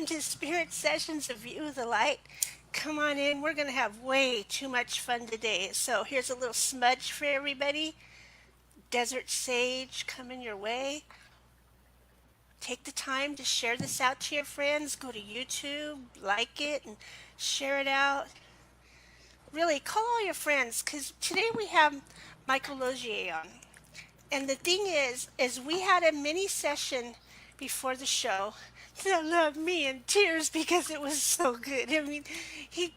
welcome to Spirit Sessions of View the Light. Come on in, we're going to have way too much fun today. So here's a little smudge for everybody. Desert sage coming your way. Take the time to share this out to your friends. Go to YouTube, like it, and share it out. Really, call all your friends because today we have Michael Losier on. And the thing is we had a mini session before the show that left me in tears because it was so good. I mean, he,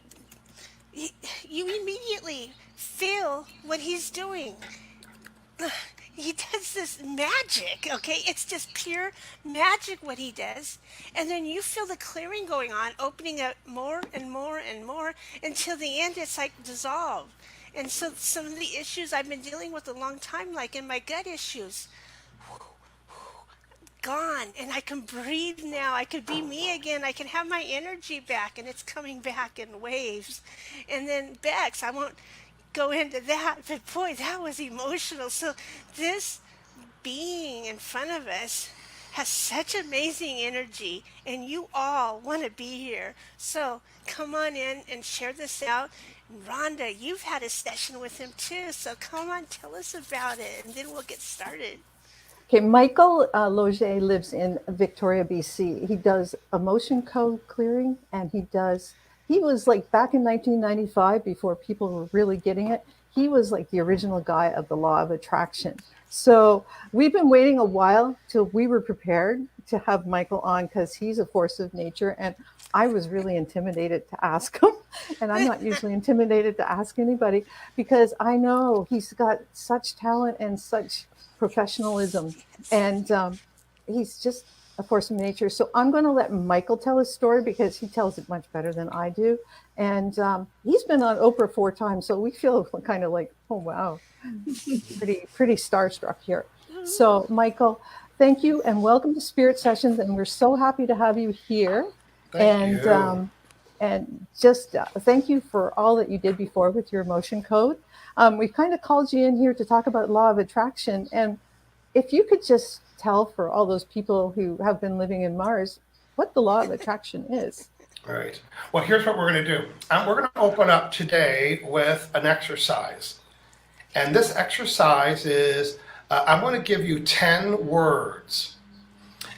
he you immediately feel what he's doing. He does this magic, okay? It's just pure magic what he does. And then you feel the clearing going on, opening up more and more and more until the end it's like dissolved. And so some of the issues I've been dealing with a long time, like in my gut issues, gone. And I can breathe now. I could be me again. I can have my energy back, and it's coming back in waves. And then Bex, I won't go into that, but boy, that was emotional. So this being in front of us has such amazing energy, and you all want to be here. So come on in and share this out. Rhonda, you've had a session with him too, so come on, tell us about it, and then we'll get started. Okay, Michael Losier lives in Victoria, BC. He does emotion code clearing, and he was like back in 1995, before people were really getting it, he was like the original guy of the Law of Attraction. So we've been waiting a while till we were prepared to have Michael on, because he's a force of nature, and I was really intimidated to ask him. And I'm not usually intimidated to ask anybody, because I know he's got such talent and such professionalism, and he's just a force of nature. So I'm going to let Michael tell his story, because he tells it much better than I do. And he's been on Oprah 4 times, so we feel kind of like, oh wow, pretty starstruck here. So Michael, thank you and welcome to Spirit Sessions, and we're so happy to have you here. Thank you. And just thank you for all that you did before with your emotion code. We kind of called you in here to talk about Law of Attraction. And if you could just tell for all those people who have been living in Mars what the Law of Attraction is. All right. Well, here's what we're going to do. We're going to open up today with an exercise. And this exercise is, I'm going to give you 10 words.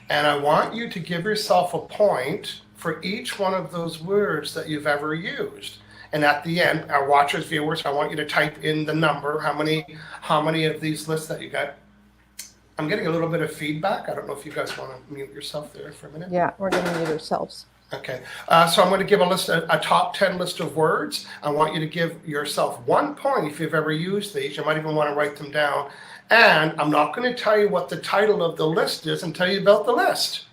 And I want you to give yourself a point for each one of those words that you've ever used. And at the end, our watchers, viewers, I want you to type in the number, how many of these lists that you got. I'm getting a little bit of feedback. I don't know if you guys want to mute yourself there for a minute. Yeah, we're going to mute ourselves. Okay. So I'm going to give a top 10 list of words. I want you to give yourself 1 point if you've ever used these. You might even want to write them down. And I'm not going to tell you what the title of the list is and tell you about the list.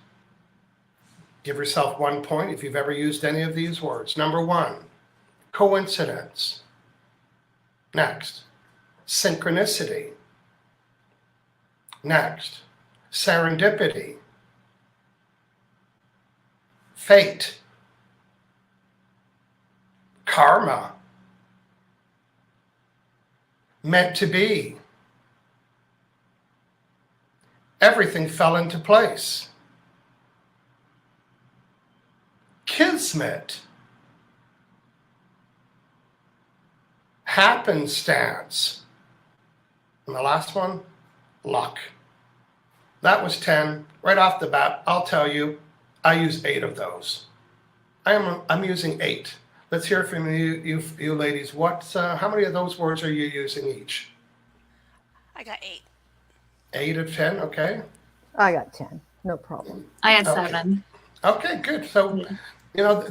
Give yourself 1 point if you've ever used any of these words. Number 1, coincidence. Next, synchronicity. Next, serendipity. Fate. Karma. Meant to be. Everything fell into place. Kismet. Happenstance. And the last one, luck. That was 10. Right off the bat, I'll tell you, I use 8 of those. I'm using 8. Let's hear from you ladies. How many of those words are you using each? I got 8. 8 of 10, okay. I got 10, no problem. I had Okay. 7. Okay, good. So, you know,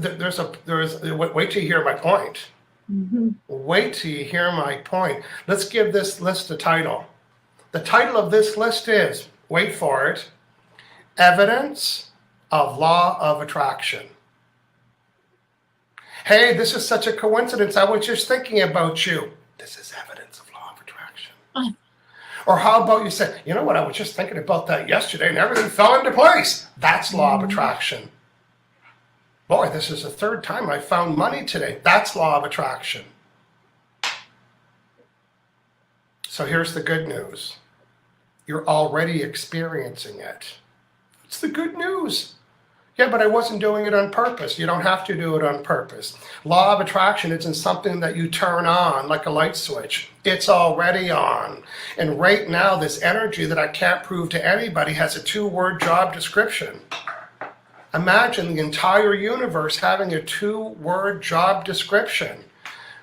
wait till you hear my point. Mm-hmm. Wait till you hear my point. Let's give this list a title. The title of this list is, wait for it, Evidence of Law of Attraction. Hey, this is such a coincidence. I was just thinking about you. This is evidence of Law of Attraction. Oh. Or how about you say, you know what, I was just thinking about that yesterday and everything fell into place. That's Law of Attraction. Boy, this is the 3rd time I found money today. That's Law of Attraction. So here's the good news. You're already experiencing it. It's the good news. Yeah, but I wasn't doing it on purpose. You don't have to do it on purpose. Law of attraction isn't something that you turn on like a light switch. It's already on. And right now, this energy that I can't prove to anybody has a 2-word job description. Imagine the entire universe having a 2-word job description.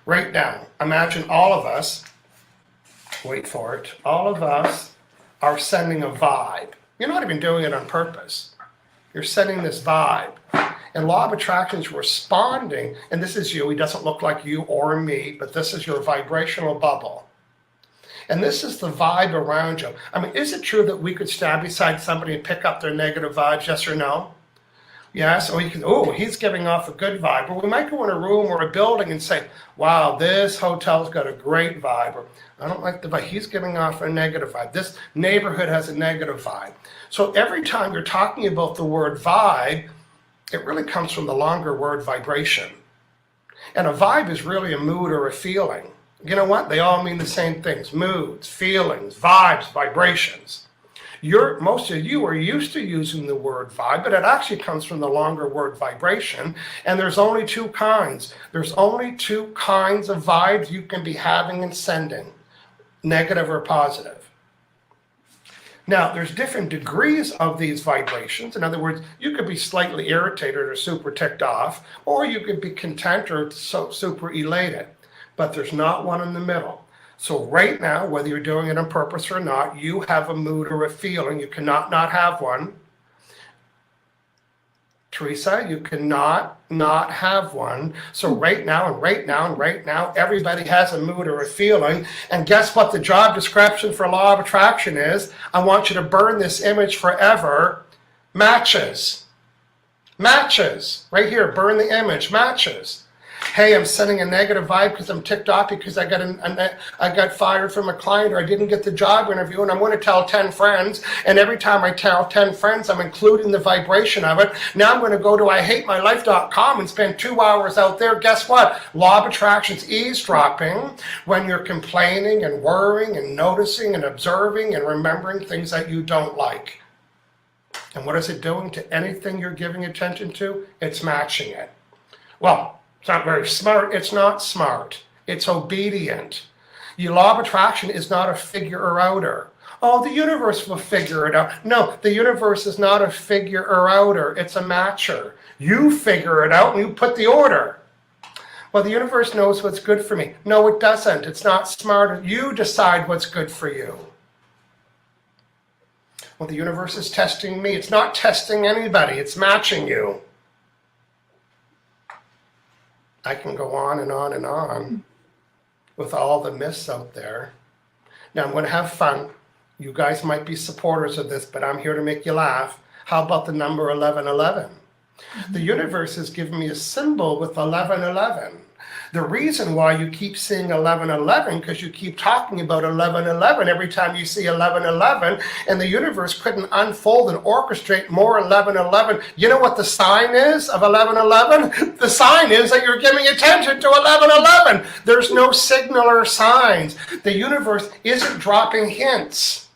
Right now, imagine all of us, wait for it, all of us are sending a vibe. You're not even doing it on purpose. You're sending this vibe. And Law of Attraction is responding, and this is you. He doesn't look like you or me, but this is your vibrational bubble. And this is the vibe around you. I mean, is it true that we could stand beside somebody and pick up their negative vibes, yes or no? Yes, or you can, oh, he's giving off a good vibe. Or we might go in a room or a building and say, wow, this hotel's got a great vibe. Or I don't like the vibe. He's giving off a negative vibe. This neighborhood has a negative vibe. So every time you're talking about the word vibe, it really comes from the longer word vibration. And a vibe is really a mood or a feeling. You know what? They all mean the same things. Moods, feelings, vibes, vibrations. Most of you are used to using the word vibe, but it actually comes from the longer word vibration. And there's only 2 kinds. There's only 2 kinds of vibes you can be having and sending, negative or positive. Now, there's different degrees of these vibrations. In other words, you could be slightly irritated or super ticked off, or you could be content or super elated. But there's not one in the middle. So right now, whether you're doing it on purpose or not, you have a mood or a feeling. You cannot not have one. Teresa, you cannot not have one. So right now and right now and right now, everybody has a mood or a feeling. And guess what the job description for Law of Attraction is? I want you to burn this image forever. Matches. Matches. Right here, burn the image. Matches. Hey, I'm sending a negative vibe because I'm ticked off because I got fired from a client, or I didn't get the job interview, and I'm going to tell 10 friends, and every time I tell 10 friends, I'm including the vibration of it. Now I'm going to go to IHateMyLife.com and spend 2 hours out there. Guess what? Law of Attraction's eavesdropping when you're complaining and worrying and noticing and observing and remembering things that you don't like. And what is it doing to anything you're giving attention to? It's matching it. Well, it's not very smart. It's not smart. It's obedient. Your Law of Attraction is not a figure or outer. Oh, the universe will figure it out. No, the universe is not a figure or outer. It's a matcher. You figure it out and you put the order. Well, the universe knows what's good for me. No, it doesn't. It's not smart. You decide what's good for you. Well, the universe is testing me. It's not testing anybody. It's matching you. I can go on and on and on with all the myths out there. Now, I'm going to have fun. You guys might be supporters of this, but I'm here to make you laugh. How about the number 1111? The universe has given me a symbol with 1111. The reason why you keep seeing 1111 because you keep talking about 1111 every time you see 1111, and the universe couldn't unfold and orchestrate more 1111. You know what the sign is of 1111? The sign is that you're giving attention to 1111. There's no signal or signs. The universe isn't dropping hints.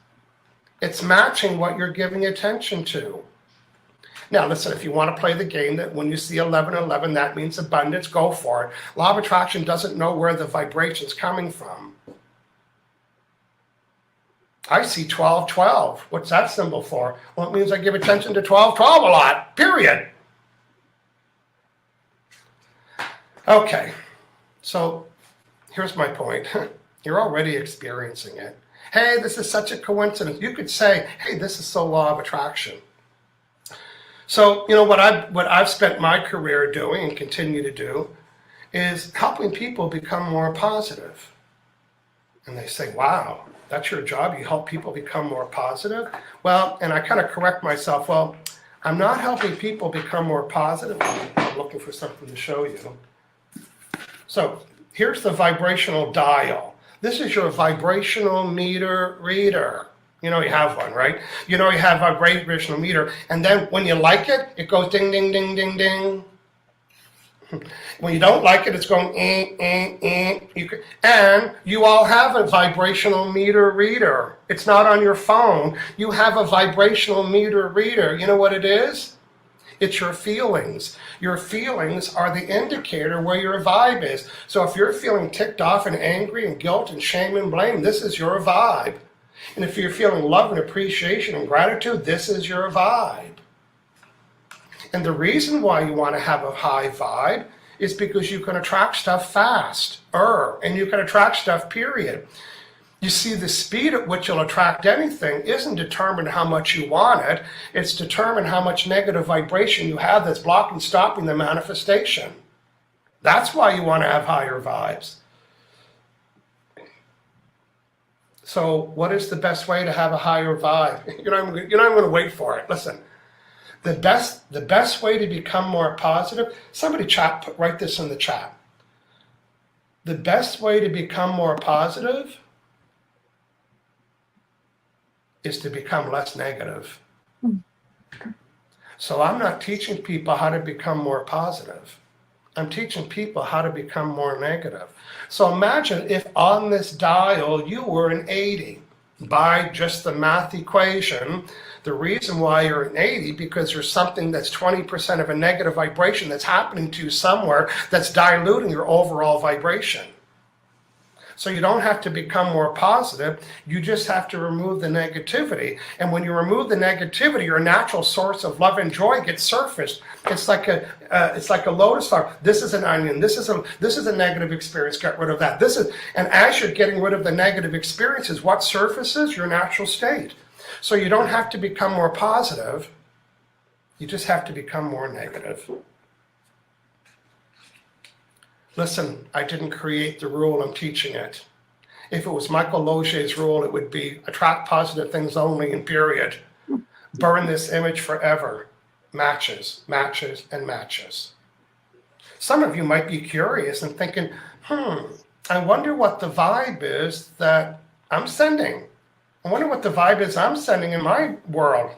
It's matching what you're giving attention to. Now, listen, if you want to play the game that when you see 1111, that means abundance, go for it. Law of Attraction doesn't know where the vibration's coming from. I see 1212. What's that symbol for? Well, it means I give attention to 1212 a lot, period. Okay, so here's my point. You're already experiencing it. Hey, this is such a coincidence. You could say, hey, this is so Law of Attraction. So, you know, what I've spent my career doing and continue to do is helping people become more positive. And they say, wow, that's your job? You help people become more positive? Well, and I kind of correct myself, well, I'm not helping people become more positive. I'm looking for something to show you. So here's the vibrational dial. This is your vibrational meter reader. You know you have one, right? You know you have a vibrational meter. And then when you like it, it goes ding, ding, ding, ding, ding. When you don't like it, it's going and you all have a vibrational meter reader. It's not on your phone. You have a vibrational meter reader. You know what it is? It's your feelings. Your feelings are the indicator where your vibe is. So if you're feeling ticked off and angry and guilt and shame and blame, this is your vibe. And if you're feeling love and appreciation and gratitude, this is your vibe. And the reason why you want to have a high vibe is because you can attract stuff fast, and you can attract stuff, period. You see, the speed at which you'll attract anything isn't determined how much you want it. It's determined how much negative vibration you have that's blocking, stopping the manifestation. That's why you want to have higher vibes. So what is the best way to have a higher vibe? I'm going to wait for it. Listen, the best way to become more positive, somebody write this in the chat. The best way to become more positive is to become less negative. So I'm not teaching people how to become more positive. I'm teaching people how to become more negative. So imagine if on this dial you were an 80 by just the math equation. The reason why you're an 80, because there's something that's 20% of a negative vibration that's happening to you somewhere that's diluting your overall vibration. So you don't have to become more positive. You just have to remove the negativity. And when you remove the negativity, your natural source of love and joy gets surfaced. It's like a lotus flower. This is an onion. This is a negative experience. Get rid of that. And as you're getting rid of the negative experiences, what surfaces? Your natural state. So you don't have to become more positive. You just have to become more negative. Listen, I didn't create the rule, I'm teaching it. If it was Michael Losier's rule, it would be attract positive things only, and period. Burn this image forever. Matches, matches, and matches. Some of you might be curious and thinking, I wonder what the vibe is that I'm sending. I wonder what the vibe is I'm sending in my world.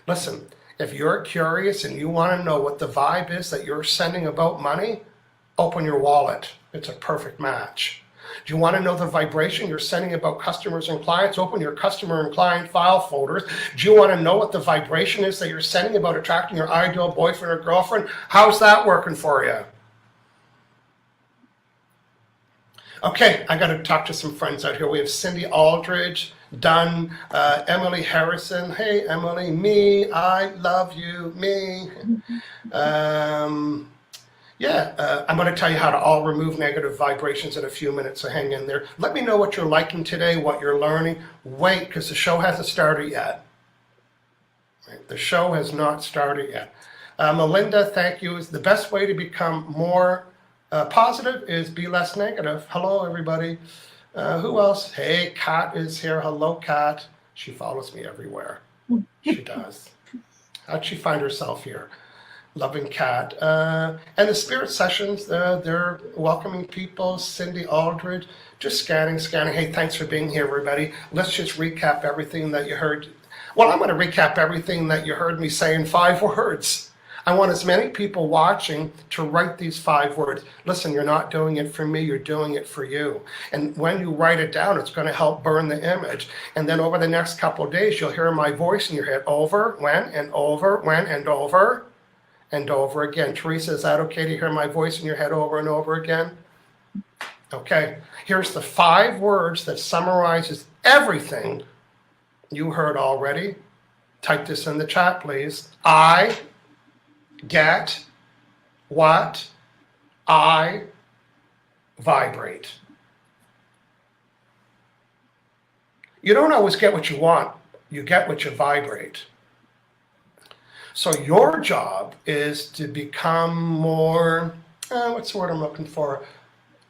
Listen, if you're curious and you want to know what the vibe is that you're sending about money, open your wallet. It's a perfect match. Do you want to know the vibration you're sending about customers and clients? Open your customer and client file folders. Do you want to know what the vibration is that you're sending about attracting your ideal boyfriend or girlfriend? How's that working for you? Okay, I got to talk to some friends out here. We have Cindy Aldridge, Dunn, Emily Harrison. Hey, Emily, me, I love you, me. I'm going to tell you how to all remove negative vibrations in a few minutes, so hang in there. Let me know what you're liking today, what you're learning. Wait, because the show hasn't started yet. Right? The show has not started yet. Melinda, thank you. The best way to become more positive is be less negative. Hello, everybody. Who else? Hey, Kat is here. Hello, Kat. She follows me everywhere. She does. How'd she find herself here? Loving Cat. And the spirit sessions, they're welcoming people. Cindy Aldridge, just scanning. Hey, thanks for being here, everybody. Let's just recap everything that you heard. Well, I'm going to recap everything that you heard me say in 5 words. I want as many people watching to write these 5 words. Listen, you're not doing it for me, you're doing it for you. And when you write it down, it's going to help burn the image. And then over the next couple of days, you'll hear my voice in your head over, when, and over, when, and over. And over again. Teresa, is that okay to hear my voice in your head over and over again? Okay, here's the 5 words that summarizes everything you heard already. Type this in the chat, please. I get what I vibrate. You don't always get what you want. You get what you vibrate. So your job is to become more, what's the word I'm looking for?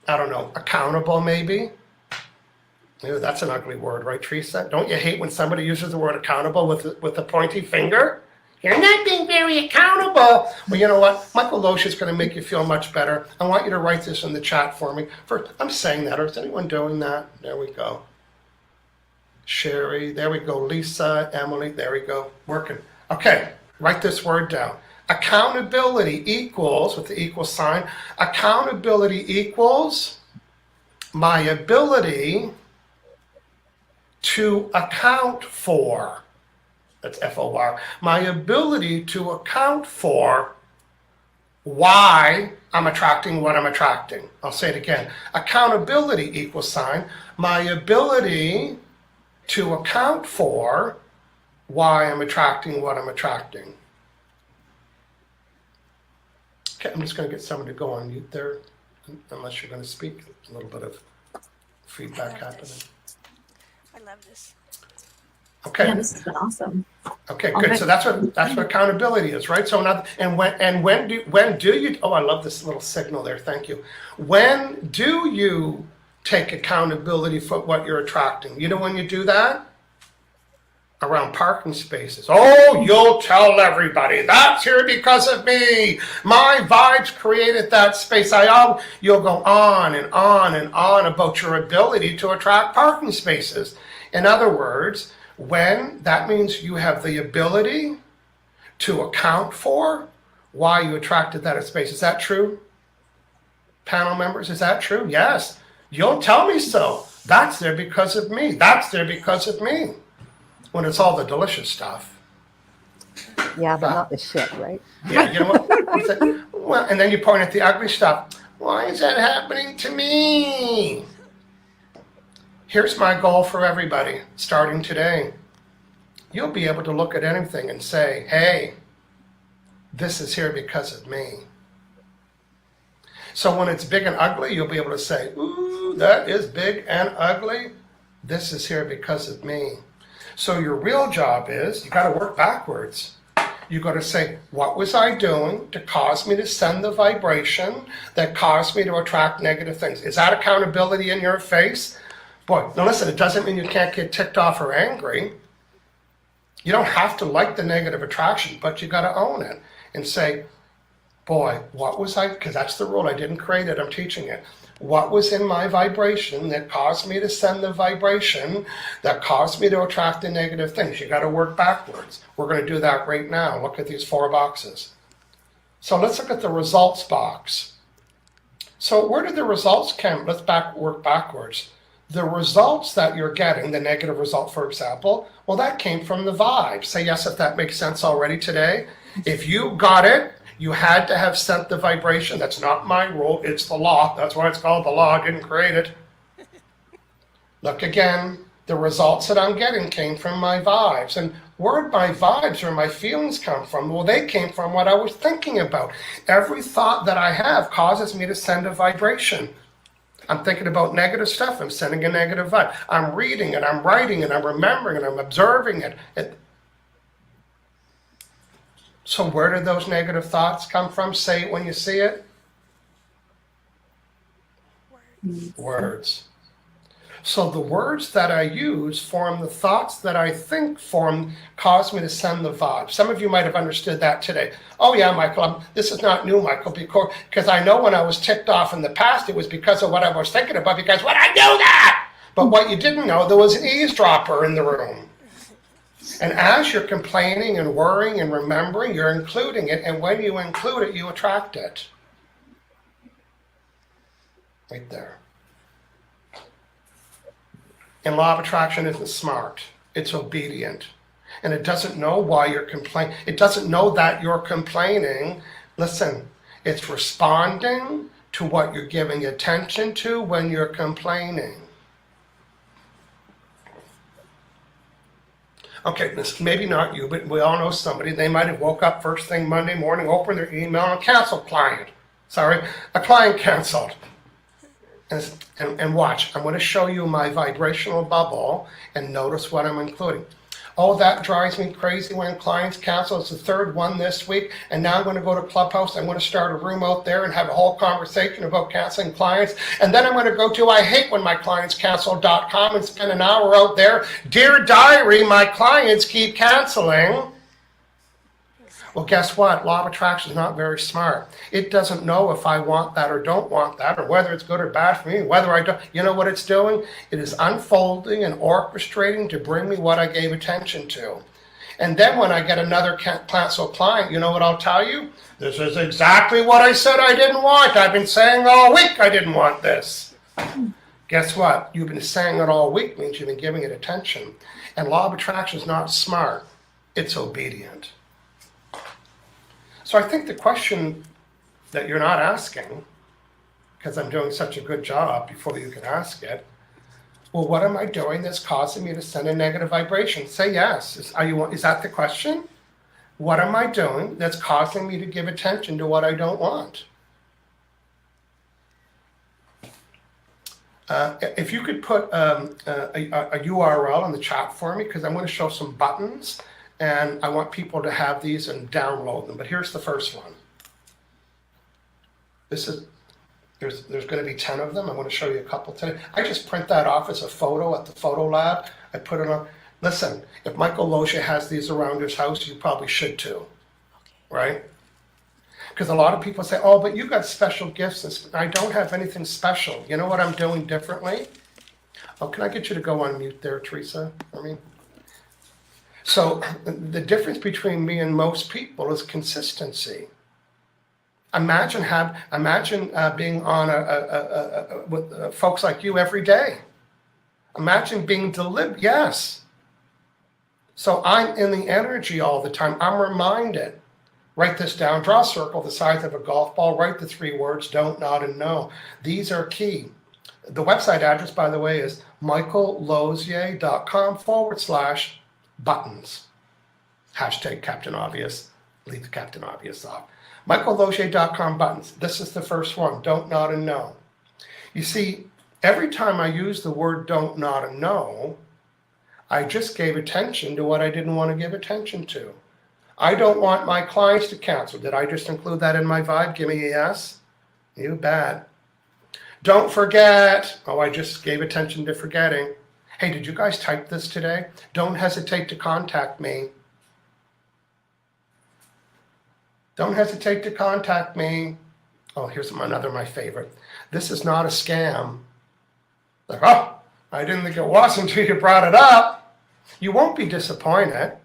I don't know, accountable maybe? Ew, that's an ugly word, right, Teresa? Don't you hate when somebody uses the word accountable with a pointy finger? You're not being very accountable. Well, you know what? Michael Loesch is going to make you feel much better. I want you to write this in the chat for me. I'm saying that, or is anyone doing that? There we go. Sherry, there we go. Lisa, Emily, there we go. Working. Okay. Write this word down. Accountability equals, with the equal sign, accountability equals my ability to account for. That's F-O-R. My ability to account for why I'm attracting what I'm attracting. I'll say it again. Accountability equals sign. My ability to account for why I'm attracting what I'm attracting. Okay, I'm just going to get someone to go on mute there, unless you're going to speak. A little bit of feedback happening. I love this. Okay. Yeah, this has been awesome. Okay, good. So that's what accountability is, right? So now, when do you? Oh, I love this little signal there. Thank you. When do you take accountability for what you're attracting? You know when you do that? Around parking spaces. Oh, you'll tell everybody that's here because of me. My vibes created that space. You'll go on and on and on about your ability to attract parking spaces. In other words, when that means you have the ability to account for why you attracted that space. Is that true? Panel members, is that true? Yes. You'll tell me so. That's there because of me. That's there because of me. When it's all the delicious stuff. Yeah, but not the shit, right? Yeah, you know what? Well, and then you point at the ugly stuff. Why is that happening to me? Here's my goal for everybody, starting today. You'll be able to look at anything and say, hey, this is here because of me. So when it's big and ugly, you'll be able to say, ooh, that is big and ugly. This is here because of me. So your real job is, you got to work backwards. You got to say, what was I doing to cause me to send the vibration that caused me to attract negative things? Is that accountability in your face? Boy, now listen, it doesn't mean you can't get ticked off or angry. You don't have to like the negative attraction, but you got to own it and say, boy, what was I, because that's the rule, I didn't create it, I'm teaching it. What was in my vibration that caused me to send the vibration that caused me to attract the negative things? You got to work backwards. We're going to do that right now. Look at these 4 boxes. So let's look at the results box. So where did the results come? Let's work backwards. The results that you're getting, the negative result, for example, well, that came from the vibe. Say yes if that makes sense already today. If you got it, you had to have sent the vibration. That's not my rule. It's the law. That's why it's called the law. I didn't create it. Look again. The results that I'm getting came from my vibes. And where did my vibes or my feelings come from? Well, they came from what I was thinking about. Every thought that I have causes me to send a vibration. I'm thinking about negative stuff. I'm sending a negative vibe. I'm reading it. I'm writing it. I'm remembering it. I'm observing it. So where did those negative thoughts come from? Say it when you see it. Words. So the words that I use form the thoughts that I think form, cause me to send the vibe. Some of you might have understood that today. Oh yeah, Michael, this is not new, Michael, because I know when I was ticked off in the past, it was because of what I was thinking about, because when I knew that! But what you didn't know, there was an eavesdropper in the room. And as you're complaining and worrying and remembering, you're including it. And when you include it, you attract it. Right there. And law of attraction isn't smart. It's obedient. And it doesn't know why you're complaining. It doesn't know that you're complaining. Listen, it's responding to what you're giving attention to when you're complaining. Okay, this maybe not you, but we all know somebody. They might have woke up first thing Monday morning, opened their email, and canceled client. Sorry, a client canceled. And watch, I'm going to show you my vibrational bubble and notice what I'm including. Oh, that drives me crazy when clients cancel. It's the 3rd one this week. And now I'm going to go to Clubhouse. I'm going to start a room out there and have a whole conversation about canceling clients. And then I'm going to go to I hate when my clients cancel.com and spend an hour out there. Dear diary, my clients keep canceling. Well, guess what? Law of attraction is not very smart. It doesn't know if I want that or don't want that, or whether it's good or bad for me, whether I don't. You know what it's doing? It is unfolding and orchestrating to bring me what I gave attention to. And then when I get another cancel client, you know what I'll tell you? This is exactly what I said I didn't want. I've been saying all week I didn't want this. Guess what? You've been saying it all week means you've been giving it attention. And law of attraction is not smart. it's obedient. So I think the question that you're not asking, because I'm doing such a good job before you can ask it, well, what am I doing that's causing me to send a negative vibration? Say yes. Is that the question? What am I doing that's causing me to give attention to what I don't want? If you could put a URL in the chat for me, because I'm going to show some buttons, and I want people to have these and download them. But here's the first one. There's going to be 10 of them. I'm going to show you a couple today. I just print that off as a photo at the photo lab. I put it on. Listen, if Michael Losier has these around his house, you probably should too, right? Because a lot of people say, oh, but you got special gifts. I don't have anything special. You know what I'm doing differently? Oh, can I get you to go on mute there, Teresa? So the difference between me and most people is consistency. Imagine being on with folks like you every day. Imagine being delivered. Yes. So I'm in the energy all the time. I'm reminded. Write this down. Draw a circle the size of a golf ball. Write the 3 words, don't, not, and no. These are key. The website address, by the way, is michaellosier.com/buttons. Hashtag Captain Obvious. Leave the Captain Obvious off. michaellosier.com buttons. This is the first one. Don't, not, and no. You see, every time I use the word don't, not, and no, I just gave attention to what I didn't want to give attention to. I don't want my clients to cancel. Did I just include that in my vibe? Give me a yes. You bet. Don't forget. Oh, I just gave attention to forgetting. Hey, did you guys type this today? Don't hesitate to contact me. Don't hesitate to contact me. Oh, here's another, my favorite. This is not a scam. Like, oh, I didn't think it was until you brought it up. You won't be disappointed.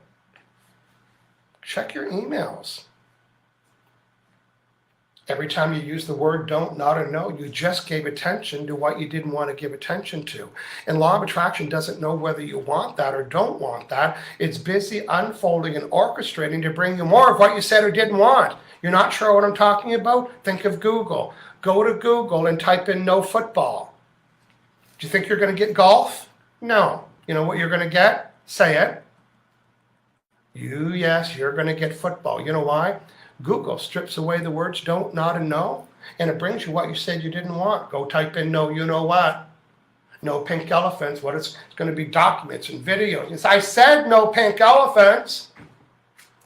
Check your emails. Every time you use the word don't, not, or no, you just gave attention to what you didn't want to give attention to. And Law of Attraction doesn't know whether you want that or don't want that. It's busy unfolding and orchestrating to bring you more of what you said or didn't want. You're not sure what I'm talking about? Think of Google. Go to Google and type in no football. Do you think you're going to get golf? No. You know what you're going to get? Say it. Yes, you're going to get football. You know why? Google strips away the words don't, not, and no, and it brings you what you said you didn't want. Go type in no, you know what? No pink elephants. What it's going to be documents and videos. Yes, I said no pink elephants.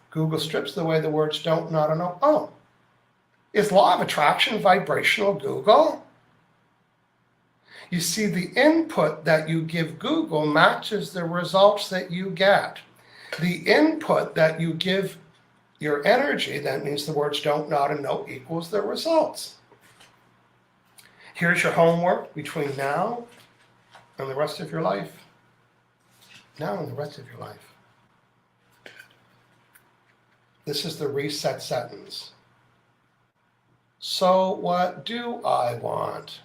Google strips away the words don't, not, and no. Oh, is Law of Attraction vibrational Google? You see, the input that you give Google matches the results that you get. The input that you give your energy, that means the words don't, not, and no equals the results. Here's your homework between now and the rest of your life. Now and the rest of your life. This is the reset sentence. So what do I want?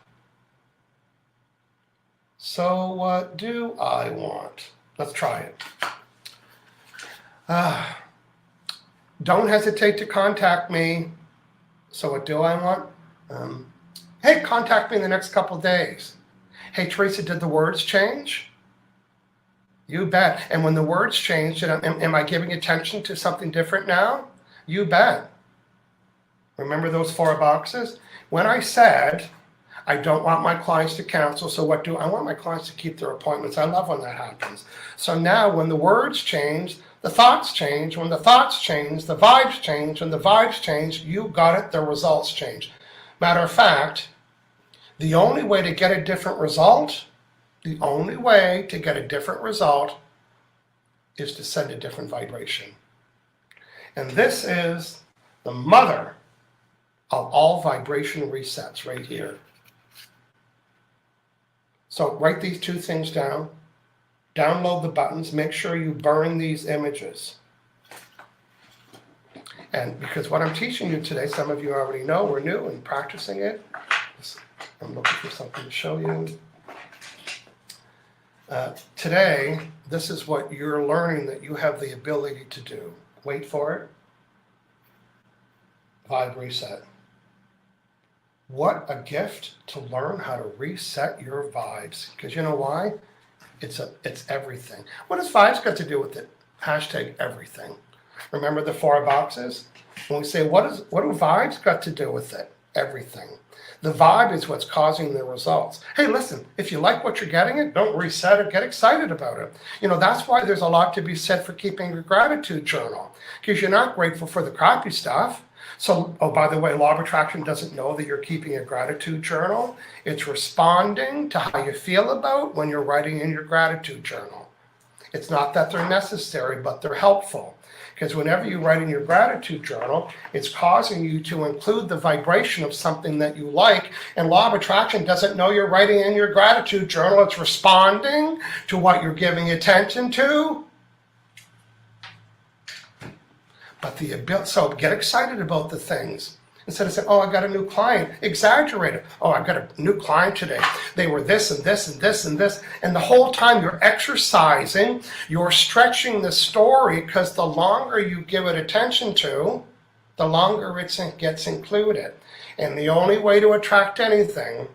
So what do I want? Let's try it. Don't hesitate to contact me. So what do I want? Hey, contact me in the next couple days. Hey, Teresa, did the words change? You bet. And when the words change, am I giving attention to something different now? You bet. Remember those 4 boxes? When I said, I don't want my clients to cancel, so what do I want? My clients to keep their appointments. I love when that happens. So now when the words change, the thoughts change. When the thoughts change, the vibes change. When the vibes change, you got it, the results change. Matter of fact, the only way to get a different result, is to send a different vibration. And this is the mother of all vibration resets right here. So write these 2 things down. Download the buttons. Make sure you burn these images. And because what I'm teaching you today, some of you already know, we're new and practicing it. I'm looking for something to show you. Today, this is what you're learning that you have the ability to do. Wait for it. Vibe reset. What a gift to learn how to reset your vibes. Because you know why? It's everything. What does vibes got to do with it? Hashtag everything. Remember the 4 boxes? When we say, what do vibes got to do with it? Everything. The vibe is what's causing the results. Hey, listen, if you like what you're getting, don't reset it, get excited about it. That's why there's a lot to be said for keeping your gratitude journal, because you're not grateful for the crappy stuff. So, oh, by the way, Law of Attraction doesn't know that you're keeping a gratitude journal. It's responding to how you feel about when you're writing in your gratitude journal. It's not that they're necessary, but they're helpful. Because whenever you write in your gratitude journal, it's causing you to include the vibration of something that you like. And Law of Attraction doesn't know you're writing in your gratitude journal. It's responding to what you're giving attention to. But so get excited about the things. Instead of saying, oh, I got a new client, exaggerate it. Oh, I got a new client today. They were this and this and this and this. And the whole time you're exercising, you're stretching the story, because the longer you give it attention to, the longer it gets included. And the only way to attract anything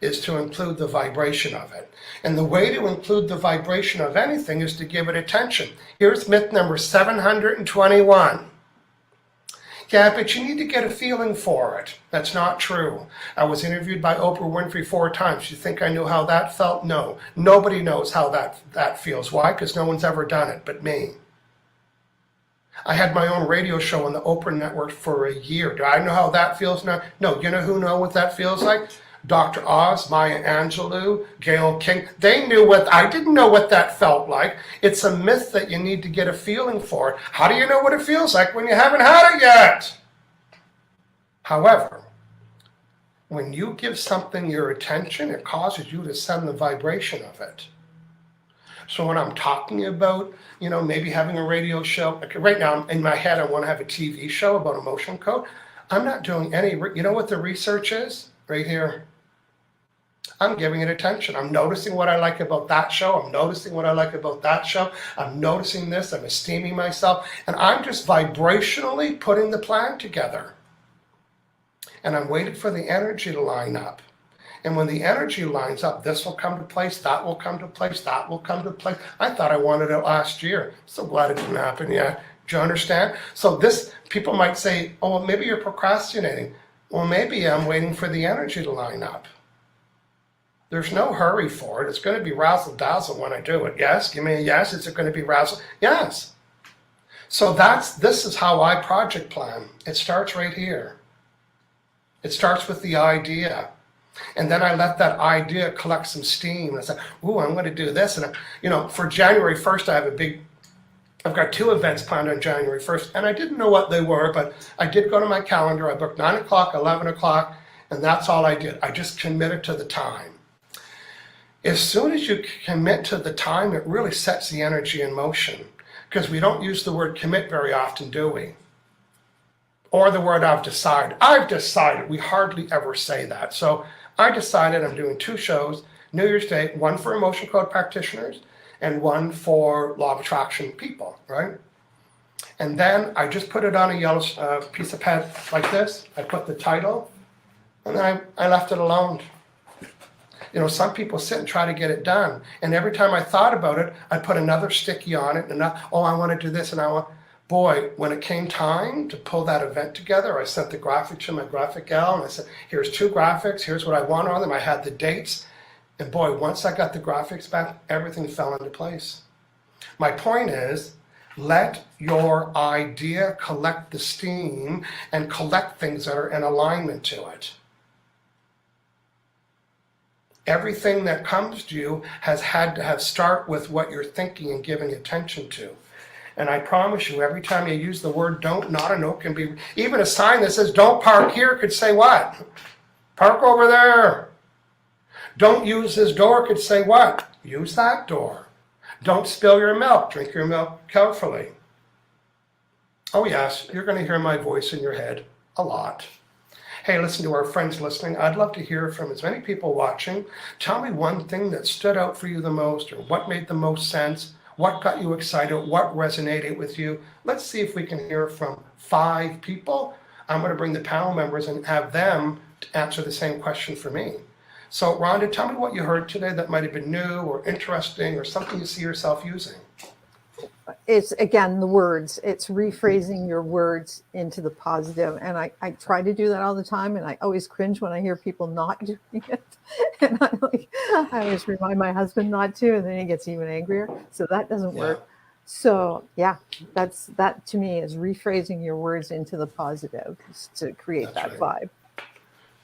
is to include the vibration of it. And the way to include the vibration of anything is to give it attention. Here's myth number 721. Yeah, but you need to get a feeling for it. That's not true. I was interviewed by Oprah Winfrey 4 times. You think I knew how that felt? No. Nobody knows how that feels. Why? Because no one's ever done it but me. I had my own radio show on the Oprah network for a year. Do I know how that feels now? No. You know who know what that feels like? Dr. Oz, Maya Angelou, Gail King. They knew I didn't know what that felt like. It's a myth that you need to get a feeling for it. How do you know what it feels like when you haven't had it yet? However, when you give something your attention, it causes you to send the vibration of it. So when I'm talking about, maybe having a radio show, like right now in my head, I want to have a TV show about emotion code. I'm not doing any, you know what the research is? Right here. I'm giving it attention. I'm noticing what I like about that show. I'm noticing what I like about that show. I'm noticing this. I'm esteeming myself. And I'm just vibrationally putting the plan together. And I'm waiting for the energy to line up. And when the energy lines up, this will come to place, that will come to place, that will come to place. I thought I wanted it last year. So glad it didn't happen yet. Do you understand? So people might say, oh, well, maybe you're procrastinating. Well, maybe I'm waiting for the energy to line up. There's no hurry for it. It's going to be razzle-dazzle when I do it. Yes? Give me a yes. Is it going to be razzle? Yes. So this is how I project plan. It starts right here. It starts with the idea. And then I let that idea collect some steam. And I said, ooh, I'm going to do this. And, for January 1st, I've got 2 events planned on January 1st. And I didn't know what they were, but I did go to my calendar. I booked 9 o'clock, 11 o'clock, and that's all I did. I just committed to the time. As soon as you commit to the time, it really sets the energy in motion, because we don't use the word commit very often, do we? Or the word I've decided. I've decided. We hardly ever say that. So I decided I'm doing 2 shows, New Year's Day, one for emotion code practitioners and one for Law of Attraction people, right? And then I just put it on a yellow piece of pad like this. I put the title, and then I left it alone. Some people sit and try to get it done. And every time I thought about it, I put another sticky on it. And I want to do this. And boy, when it came time to pull that event together, I sent the graphic to my graphic gal. And I said, here's 2 graphics. Here's what I want on them. I had the dates. And boy, once I got the graphics back, everything fell into place. My point is, let your idea collect the steam and collect things that are in alignment to it. Everything that comes to you has had to start with what you're thinking and giving attention to. And I promise you, every time you use the word don't, not a note can be, even a sign that says don't park here could say what? Park over there. Don't use this door could say what? Use that door. Don't spill your milk. Drink your milk carefully. Oh yes, you're going to hear my voice in your head a lot. Hey, listen, to our friends listening, I'd love to hear from as many people watching. Tell me one thing that stood out for you the most, or what made the most sense, what got you excited, what resonated with you. Let's see if we can hear from 5 people. I'm going to bring the panel members and have them answer the same question for me. So Rhonda, tell me what you heard today that might have been new or interesting or something you see yourself using. It's, again, the words. It's rephrasing your words into the positive. And I try to do that all the time. And I always cringe when I hear people not doing it. And I always remind my husband not to, and then he gets even angrier. So that doesn't work. So that to me is rephrasing your words into the positive to create that vibe.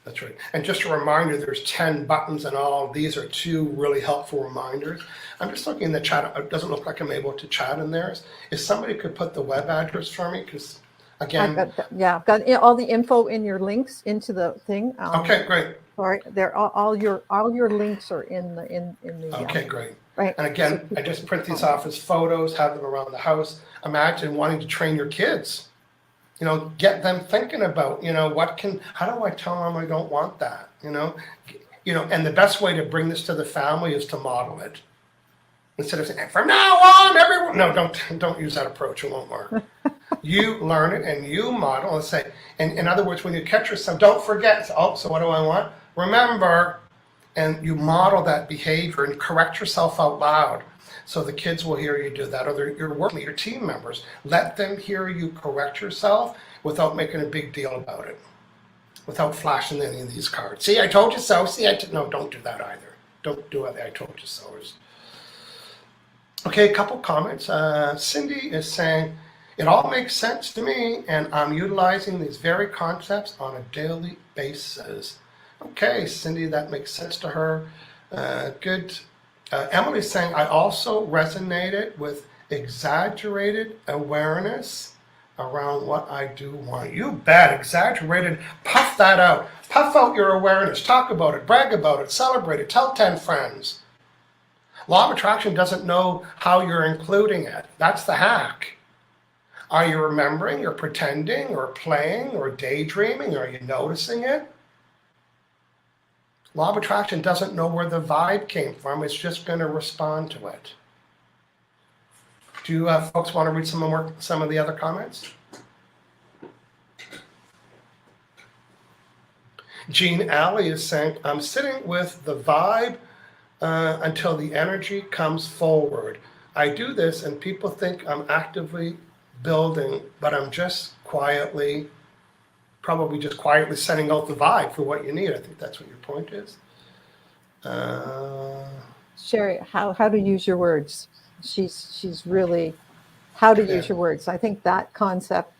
That's right. And just a reminder, there's 10 buttons and all. These are 2 really helpful reminders. I'm just looking in the chat. It doesn't look like I'm able to chat in there. If somebody could put the web address for me, because again. I've got all the info in your links into the thing. Okay, great. Sorry, they're all your links are in the. Okay, great. Right. And again, I just print these off as photos, have them around the house. Imagine wanting to train your kids. Get them thinking about, how do I tell them I don't want that? And the best way to bring this to the family is to model it. Instead of saying, from now on, everyone. No, don't use that approach. It won't work. You learn it and you model and say, and in other words, when you catch yourself, don't forget. So what do I want? Remember, and you model that behavior and correct yourself out loud. So the kids will hear you do that, or your workmates, your team members. Let them hear you correct yourself without making a big deal about it, without flashing any of these cards. See, I told you so. See, no, don't do that either. Don't do it. I told you so. Okay, a couple comments. Cindy is saying, it all makes sense to me, and I'm utilizing these very concepts on a daily basis. Okay, Cindy, that makes sense to her. Good. Emily's saying, I also resonated with exaggerated awareness around what I do want. You bet, exaggerated. Puff that out. Puff out your awareness. Talk about it. Brag about it. Celebrate it. Tell 10 friends. Law of Attraction doesn't know how you're including it. That's the hack. Are you remembering or pretending or playing or daydreaming? Are you noticing it? Law of Attraction doesn't know where the vibe came from. It's just going to respond to it. Do you folks want to read some of the other comments? Jean Alley is saying, I'm sitting with the vibe until the energy comes forward. I do this and people think I'm actively building, but I'm just probably just quietly sending out the vibe for what you need. I think that's what your point is. Sherry, how to use your words. She's really how to use your words. I think that concept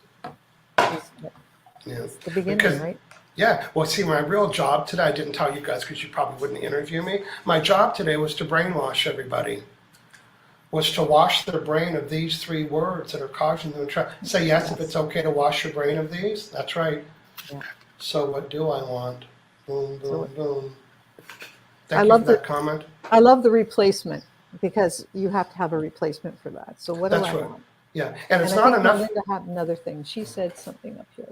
is the beginning, right? Yeah. Well, see, my real job today, I didn't tell you guys because you probably wouldn't interview me. My job today was to brainwash everybody. Was to wash their brain of these 3 words that are causing them to try. Say yes if it's okay to wash your brain of these. That's right. Yeah. So what do I want? Boom, boom, boom. Thank you for that comment. I love the replacement because you have to have a replacement for that. So what do I want? Yeah, and it's not enough. Melinda had another thing. She said something up here.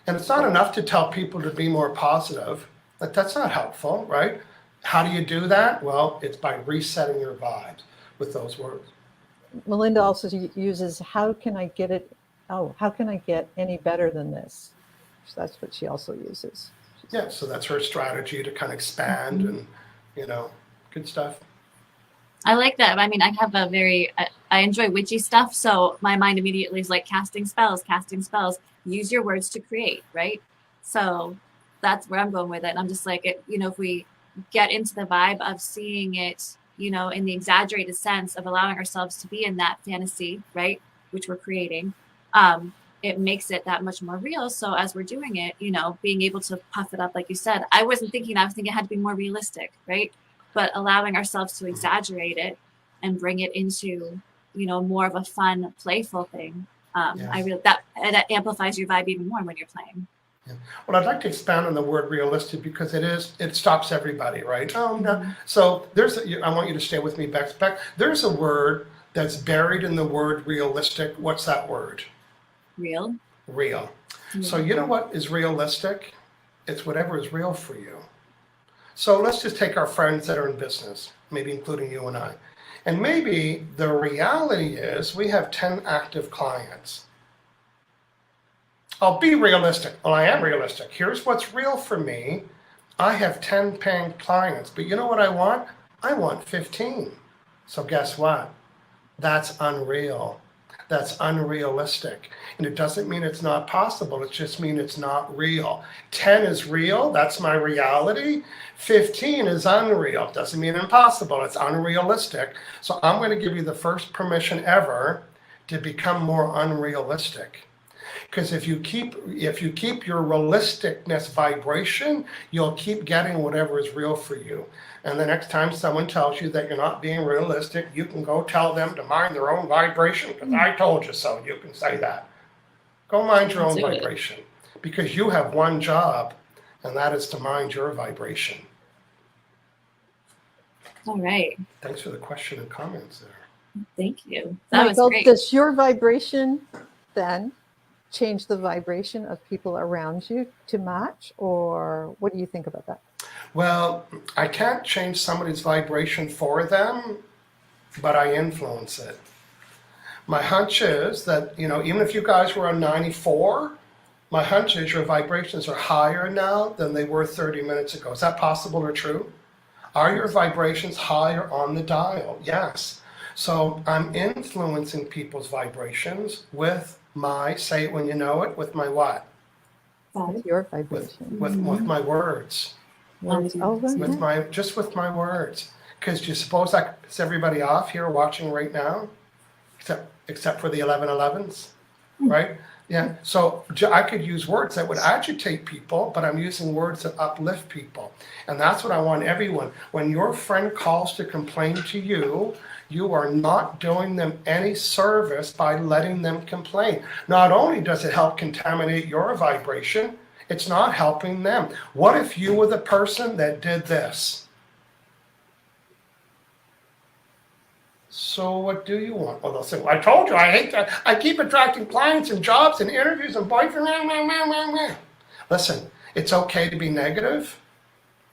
And it's not enough to tell people to be more positive. That's not helpful, right? How do you do that? Well, it's by resetting your vibes with those words. Melinda also uses, how can I get any better than this? So that's what she also uses. Yeah, so that's her strategy to kind of expand and, good stuff. I like that. I mean, I have I enjoy witchy stuff. So my mind immediately is like casting spells. Use your words to create, right? So that's where I'm going with it. And I'm just like, if we get into the vibe of seeing it, in the exaggerated sense of allowing ourselves to be in that fantasy, right, which we're creating, it makes it that much more real. So as we're doing it, being able to puff it up, like you said, I was thinking it had to be more realistic, right? But allowing ourselves to exaggerate it and bring it into, more of a fun, playful thing. That amplifies your vibe even more when you're playing. Yeah. Well, I'd like to expand on the word realistic because it stops everybody, right? Oh, no. So I want you to stay with me, Beck. There's a word that's buried in the word realistic. What's that word? Real. Real. Mm-hmm. So you know what is realistic? It's whatever is real for you. So let's just take our friends that are in business, maybe including you and I. And maybe the reality is we have 10 active clients. I'll be realistic. Well, I am realistic. Here's what's real for me. I have 10 paying clients, but you know what I want? I want 15. So guess what? That's unreal. That's unrealistic. And it doesn't mean it's not possible. It just means it's not real. 10 is real. That's my reality. 15 is unreal. Doesn't mean impossible. It's unrealistic. So I'm going to give you the first permission ever to become more unrealistic. Because if you keep your realisticness vibration, you'll keep getting whatever is real for you. And the next time someone tells you that you're not being realistic, you can go tell them to mind their own vibration, because I told you so. You can say that. Go mind your own vibration, because you have one job, and that is to mind your vibration. All right. Thanks for the question and comments there. Thank you. That was Michael, great. does your vibration then change the vibration of people around you to match, or what do you think about that? Well, I can't change somebody's vibration for them, but I influence it. My hunch is that, even if you guys were on 94, my hunch is your vibrations are higher now than they were 30 minutes ago. Is that possible or true? Are your vibrations higher on the dial? Yes. So I'm influencing people's vibrations with my, say it when you know it, with my what? With your vibration. With my words. Words. Oh, right. With my words. Because do you suppose that is everybody off here watching right now? Except for the 1111s, right? Yeah, so I could use words that would agitate people, but I'm using words that uplift people. And that's what I want everyone. When your friend calls to complain to you, you are not doing them any service by letting them complain. Not only does it help contaminate your vibration, it's not helping them. What if you were the person that did this? So what do you want? Well, they'll say, well, I told you, I hate that. I keep attracting clients and jobs and interviews and boyfriends. Listen, it's okay to be negative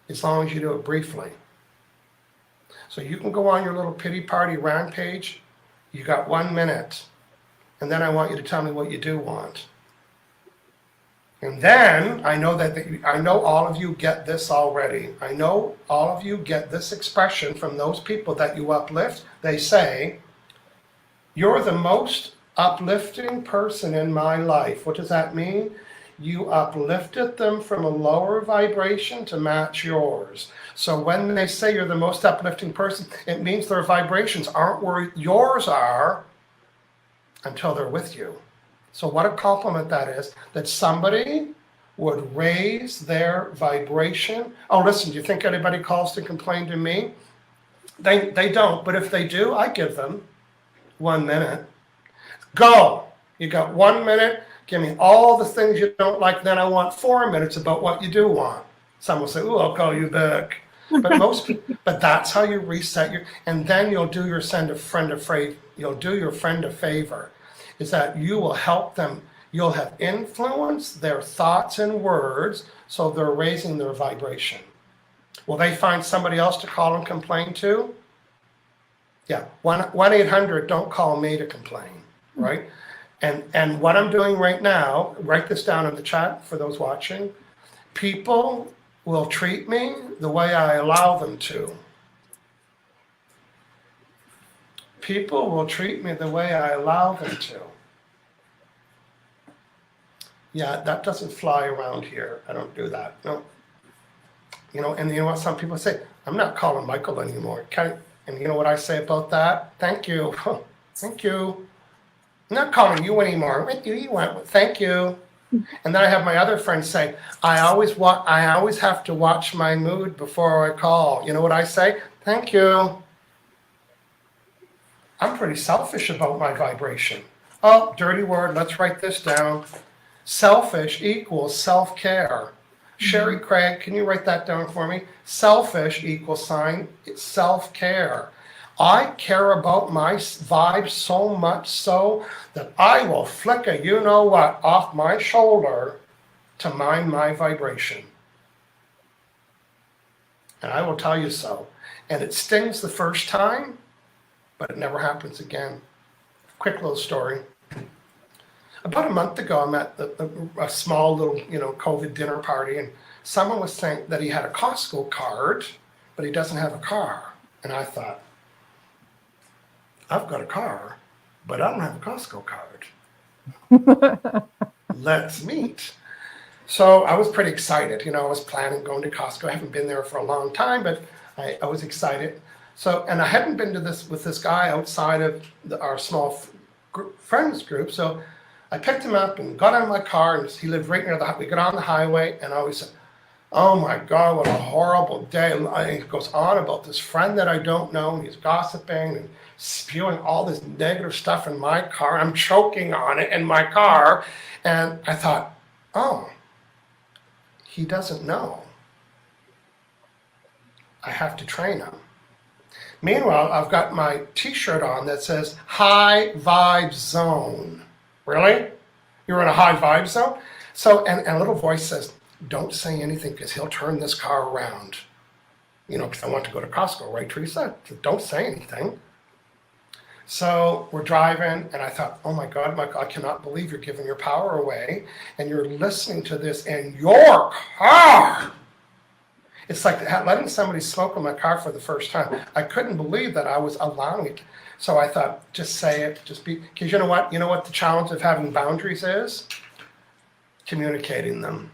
as long as you do it briefly. So you can go on your little pity party rampage. You got 1 minute. And then I want you to tell me what you do want. And then I know all of you get this already. I know all of you get this expression from those people that you uplift. They say, you're the most uplifting person in my life. What does that mean? You uplifted them from a lower vibration to match yours. So when they say you're the most uplifting person, it means their vibrations aren't where yours are until they're with you. So what a compliment that is, that somebody would raise their vibration. Oh, listen, do you think anybody calls to complain to me? They don't, but if they do, I give them 1 minute. Go. You got 1 minute. Give me all the things you don't like. Then I want 4 minutes about what you do want. Some will say, "Ooh, I'll call you back." But that's how you reset and then you'll do your friend a favor. Is that you will help them. You'll have influenced their thoughts and words, so they're raising their vibration. Will they find somebody else to call and complain to? Yeah, 1-800, don't call me to complain, right? And what I'm doing right now, write this down in the chat for those watching. People will treat me the way I allow them to. People will treat me the way I allow them to. Yeah, that doesn't fly around here. I don't do that. No. And you know what some people say? I'm not calling Michael anymore. And you know what I say about that? Thank you. Thank you. I'm not calling you anymore. Thank you. And then I have my other friends say, I always have to watch my mood before I call. You know what I say? Thank you. I'm pretty selfish about my vibration. Oh, dirty word. Let's write this down. Selfish equals self-care. Sherry Craig, can you write that down for me? Selfish equals self-care. I care about my vibe so much so that I will flick a you-know-what off my shoulder to mind my vibration. And I will tell you so. And it stings the first time, but it never happens again. Quick little story. About a month ago, I'm at a small little, COVID dinner party, and someone was saying that he had a Costco card, but he doesn't have a car. And I thought, I've got a car, but I don't have a Costco card. Let's meet. So I was pretty excited. I was planning going to Costco. I haven't been there for a long time, but I was excited. So, and I hadn't been to this with this guy outside of our small friends group. So I picked him up and got out of my car, and he lived right near we got on the highway, and I always said, oh my God, what a horrible day. And he goes on about this friend that I don't know, and he's gossiping and spewing all this negative stuff in my car. I'm choking on it in my car. And I thought, oh, he doesn't know. I have to train him. Meanwhile, I've got my t-shirt on that says high vibe zone. Really? You're in a high vibe zone? So, and a little voice says, don't say anything because he'll turn this car around. Because I want to go to Costco, right, Teresa? So don't say anything. So we're driving, and I thought, oh my God, Michael, I cannot believe you're giving your power away, and you're listening to this in your car. It's like letting somebody smoke in my car for the first time. I couldn't believe that I was allowing it. So I thought, just say it, just be, because you know what? You know what the challenge of having boundaries is? Communicating them.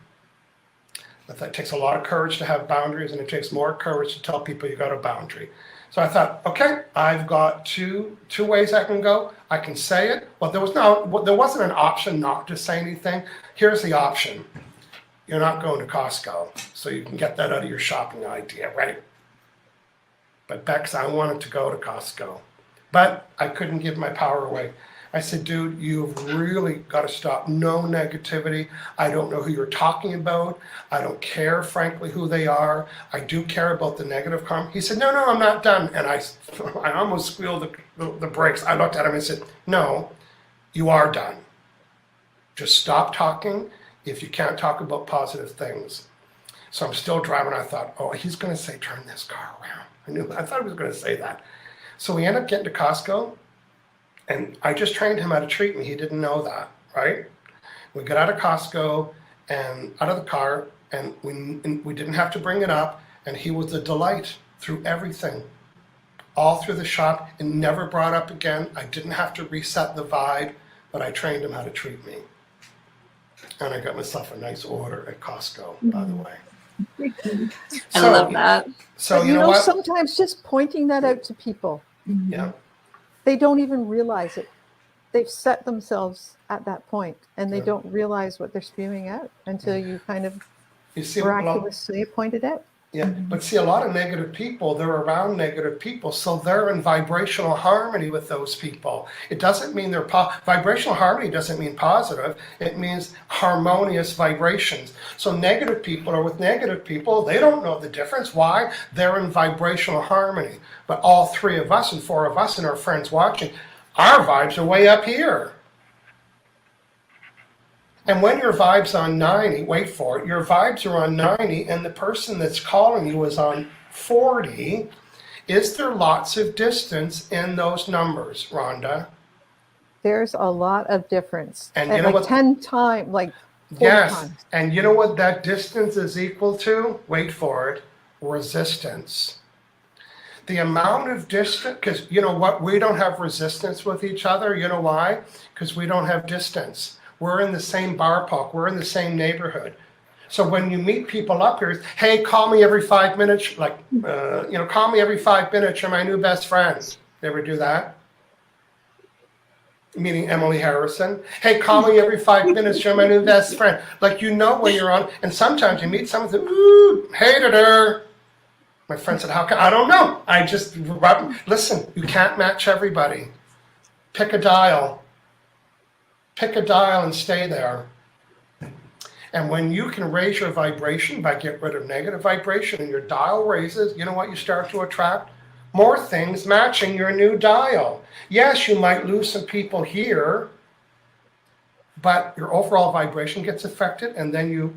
It takes a lot of courage to have boundaries, and it takes more courage to tell people you got a boundary. So I thought, okay, I've got two ways I can go. I can say it. Well, there wasn't an option not to say anything. Here's the option. You're not going to Costco, so you can get that out of your shopping idea, right? But Bex, I wanted to go to Costco, but I couldn't give my power away. I said, dude, you've really got to stop. No negativity. I don't know who you're talking about. I don't care, frankly, who they are. I do care about the negative comment. He said, no, I'm not done. And I almost squealed the brakes. I looked at him and said, no, you are done. Just stop talking if you can't talk about positive things. So I'm still driving. I thought, oh, he's going to say, turn this car around. I thought he was going to say that. So we end up getting to Costco. And I just trained him how to treat me. He didn't know that, right? We got out of Costco and out of the car, and we didn't have to bring it up. And he was a delight through everything, all through the shop, and never brought up again. I didn't have to reset the vibe, but I trained him how to treat me. And I got myself a nice order at Costco, by the way. I love that. So but you know what? Sometimes just pointing that out to people. Yeah. They don't even realize it. They've set themselves at that point, and they don't realize what they're spewing out until you kind of miraculously point it out. Yeah, but see, a lot of negative people, they're around negative people, so they're in vibrational harmony with those people. It doesn't mean they're vibrational harmony doesn't mean positive. It means harmonious vibrations. So negative people are with negative people. They don't know the difference. Why? They're in vibrational harmony. But all three of us and four of us and our friends watching, our vibes are way up here. And when your vibe's on 90, wait for it, your vibes are on 90 and the person that's calling you is on 40, is there lots of distance in those numbers, Rhonda? There's a lot of difference. And you know what? 10 times, like 40 yes, times. And you know what that distance is equal to? Wait for it, resistance. The amount of distance, because you know what, we don't have resistance with each other. You know why? Because we don't have distance. We're in the same bar park. We're in the same neighborhood. So when you meet people up here, hey, call me every 5 minutes. Call me every 5 minutes. You're my new best friend. You ever do that? Meeting Emily Harrison. Hey, call me every 5 minutes. You're my new best friend. Like, you know when you're on. And sometimes you meet someone and say, ooh, hated her. My friend said, how can I don't know. I just listen. You can't match everybody. Pick a dial. Pick a dial and stay there. And when you can raise your vibration by getting rid of negative vibration and your dial raises, you know what you start to attract? More things matching your new dial. Yes, you might lose some people here, but your overall vibration gets affected, and then you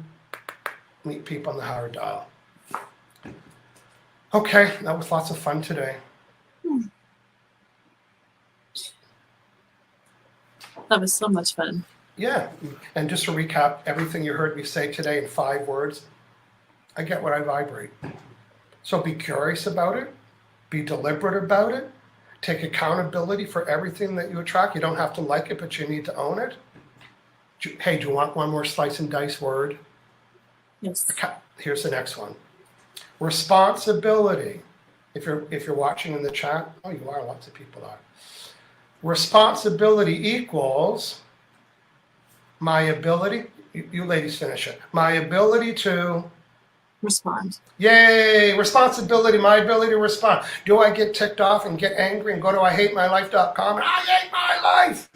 meet people on the higher dial. Okay, that was lots of fun today. That was so much fun. Yeah, and just to recap everything you heard me say today in 5 words, I get what I vibrate. So be curious about it, be deliberate about it, take accountability for everything that you attract. You don't have to like it, but you need to own it. Hey, do you want one more slice and dice word? Yes. Here's the next one. Responsibility. If you're watching in the chat, oh, you are, lots of people are. Responsibility equals my ability, you ladies finish it, my ability to Respond. Yay, responsibility, my ability to respond. Do I get ticked off and get angry and go to IHateMyLife.com and I hate my life?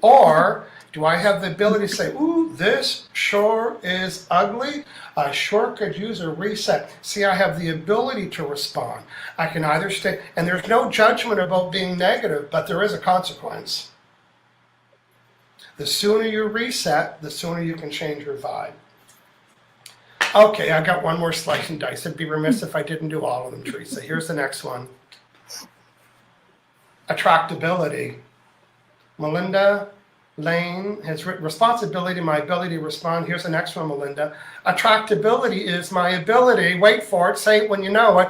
Or do I have the ability to say, ooh, this sure is ugly. I sure could use a reset. See, I have the ability to respond. I can either stay, and there's no judgment about being negative, but there is a consequence. The sooner you reset, the sooner you can change your vibe. Okay, I got one more slice and dice. I'd be remiss if I didn't do all of them, Teresa. Here's the next one. Attractability. Melinda Lane has written responsibility, my ability to respond. Here's the next one, Melinda. Attractability is my ability, wait for it, say it when you know it.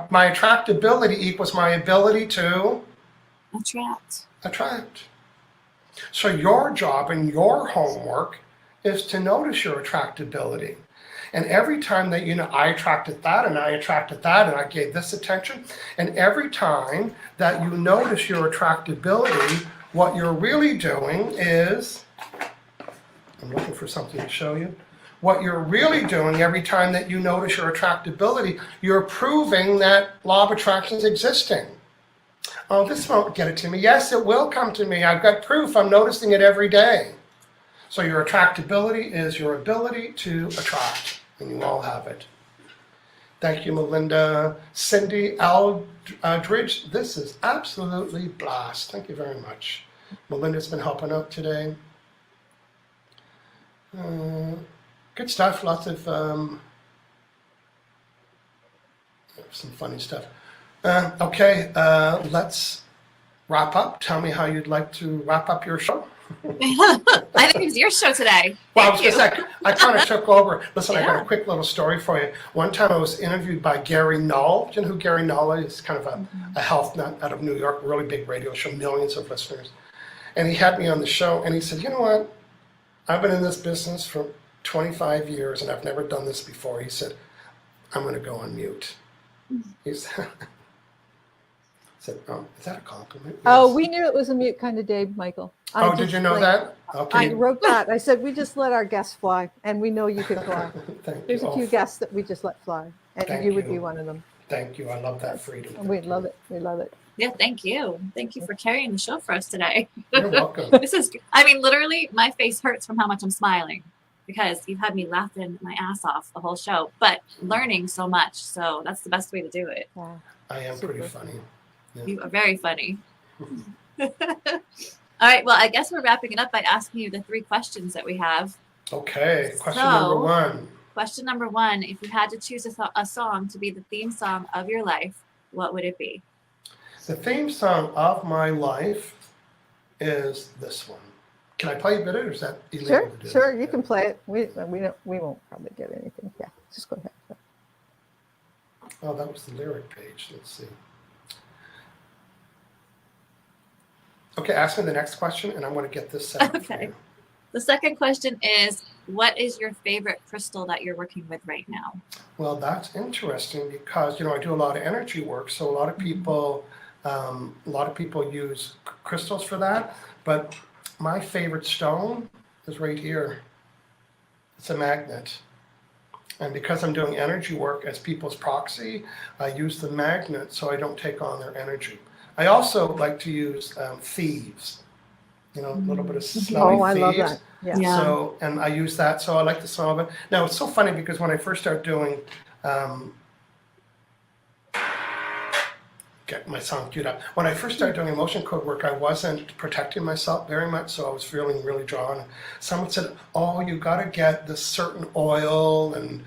My attractability equals my ability to attract. So your job and your homework is to notice your attractability. And every time that, I attracted that and I attracted that and I gave this attention, and every time that you notice your attractability, what you're really doing is, I'm looking for something to show you. What you're really doing every time that you notice your attractability, you're proving that law of attraction is existing. Oh, this won't get it to me. Yes, it will come to me. I've got proof. I'm noticing it every day. So your attractability is your ability to attract, and you all have it. Thank you, Melinda. Cindy Aldridge, this is absolutely blast. Thank you very much. Melinda's been helping out today. Good stuff, lots of some funny stuff. Okay, let's wrap up. Tell me how you'd like to wrap up your show. I think it was your show today. Well, I was going to say, I kind of took over. Listen, Yeah. I got a quick little story for you. One time I was interviewed by Gary Null. Do you know who Gary Null is? He's kind of a health nut out of New York, really big radio show, millions of listeners. And he had me on the show, and he said, you know what? I've been in this business for 25 years, and I've never done this before. He said, I'm going to go on mute. He said, oh, is that a compliment? Oh, Yes. we knew it was a mute kind of day, Michael. Oh, did you know that? Okay. I wrote that. I said, we just let our guests fly, and we know you can fly. Thank There's you. a few guests that we just let fly, and Thank you would you. be one of them. Thank you. I love that freedom. And we love it. We love it. Yeah, thank you. Thank you for carrying the show for us today. You're welcome. This is, I mean, literally, my face hurts from how much I'm smiling because you've had me laughing my ass off the whole show, but learning so much. So that's the best way to do it. Yeah. I am Super. pretty funny. Yeah. You are very funny. All right. Well, I guess we're wrapping it up by asking you the 3 questions that we have. Okay. Question So- number 1. Question number 1, if you had to choose a song to be the theme song of your life, what would it be? The theme song of my life is this one. Can I play a bit of it, or is that illegal Sure, to do? sure. You can play it. We won't probably get anything. Yeah, just go ahead. Oh, that was the lyric page. Let's see. Okay, ask me the next question, and I'm going to get this set up for Okay. you. The second question is, what is your favorite crystal that you're working with right now? Well, that's interesting because I do a lot of energy work, so a lot of people use crystals for that. But my favorite stone is right here. It's a magnet, and because I'm doing energy work as people's proxy, I use the magnet so I don't take on their energy. I also like to use thieves. A little bit of smelly Oh, I love thieves. that. Yeah. Yeah. So, and I use that, so I like the smell of it. Now, it's so funny because when I first started doing get my song queued up. When I first started doing emotion code work, I wasn't protecting myself very much, so I was feeling really drawn. Someone said, oh, you got to get this certain oil and,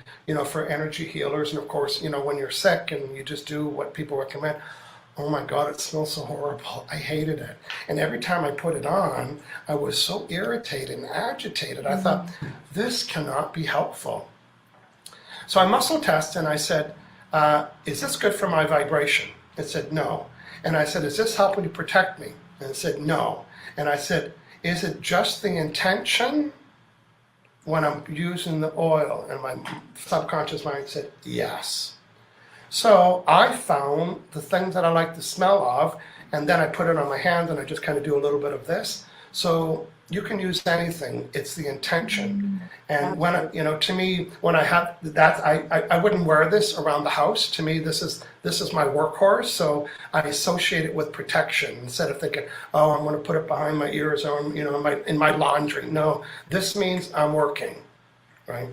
for energy healers. And of course, when you're sick and you just do what people recommend, oh my God, it smells so horrible. I hated it. And every time I put it on, I was so irritated and agitated. I thought, this cannot be helpful. So I muscle tested and I said, is this good for my vibration? It said, no. And I said, is this helping to protect me? And it said, no. And I said, is it just the intention when I'm using the oil? And my subconscious mind said, yes. So I found the things that I like the smell of, and then I put it on my hand and I just kind of do a little bit of this. So you can use anything. It's the intention. And when to me, when I have that, I wouldn't wear this around the house. To me, this is my workhorse. So I associate it with protection instead of thinking, oh, I'm going to put it behind my ears or in my laundry. No, this means I'm working, right?